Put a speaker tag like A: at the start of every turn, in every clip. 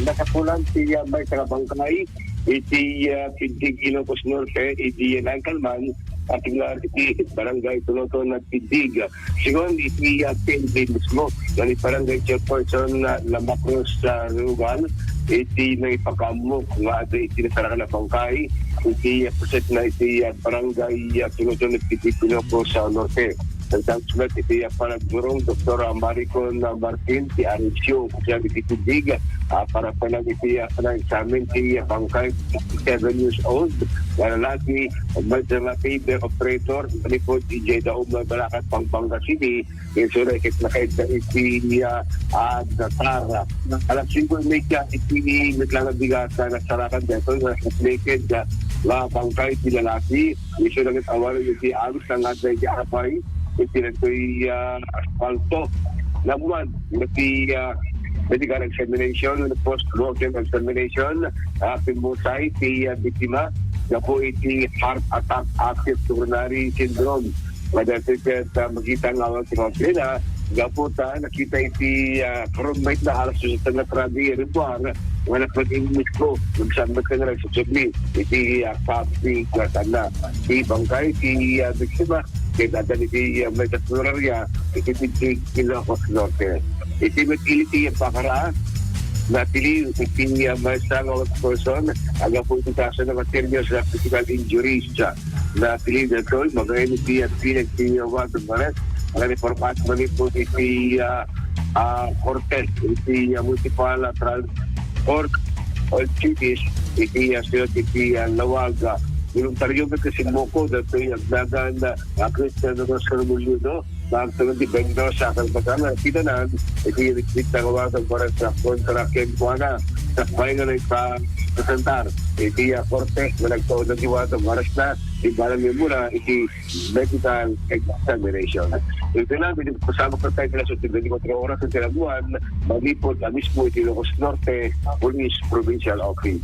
A: nakapulang si may Bangkay, iti Pintig Ilocos Norte, iti Nangkalman, at iti Barangay Tuloton at Pintig. Sigon, iti Pintig mismo, yan Barangay Chairperson na Lamacros sa Rugal, iti naipakamok nga iti nasarakan na Bangkay, iti puset na iti Barangay Tuloton at Pintig Ilocos sa Norte. Tentang sulat iti panagburong Dr. Maricon Martin, ti Arisio, siya iti Pintig, para palang iti examen ti Bangkay, 7 years old, na lalaki, multi-labor operator, malipod DJ Daum Balakat, Pampanga City, yung surekit na kahit na iti Tara. Alam siguro may kya iti naglangabigat na nagsarakan dito, na naked na Bangkay ti lalaki, yung surekit awalan iti alos ng aday ti Apay, iti asfalto na buwan, iti medical examination, post-mortem examination, pimusay, iti biktima, na po iti heart attack active coronary syndrome. Madasikat makita ng awang sinopina, gaputa, nakita iti roommate na halos sa na trabi ribuar, mga nakapag-English ko, magsambat ka na lang sa subli, iti public na iti Bangkay, iti biktima, kaya datan iti Metaflorarya, iti Pintig Ilocos Norte. Iti magkiliti ang pakara, natili iti maesang person, aga po iti kaso ng serious na physical injuries siya. Natili na ito, magayon iti at pinag-tiyawan ng mares, ang reformat mali po iti Cortes, iti Municipal Transport or Cities, iti Lawaga. Yung taryo ba kasi moko dito yung agdagan na Cristiano Rosalmulio, no? Nagtulong di Bendo sa Kalbagana. Kita na, iti yung nagawagag para sa kontra Kenkuana. Sa pahinga na ipapresentar. Iti Cortes na nagtaon ng diwatang maras na ibalang yung muna, iti medical examination. Ito lang, kasama pa tayo nila sa 24 oras ng tinabuhan, malipot na mismo iti Ilocos Norte Police Provincial Office.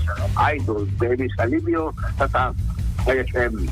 A: Idol Dennis Alivio, Tatak, ISM.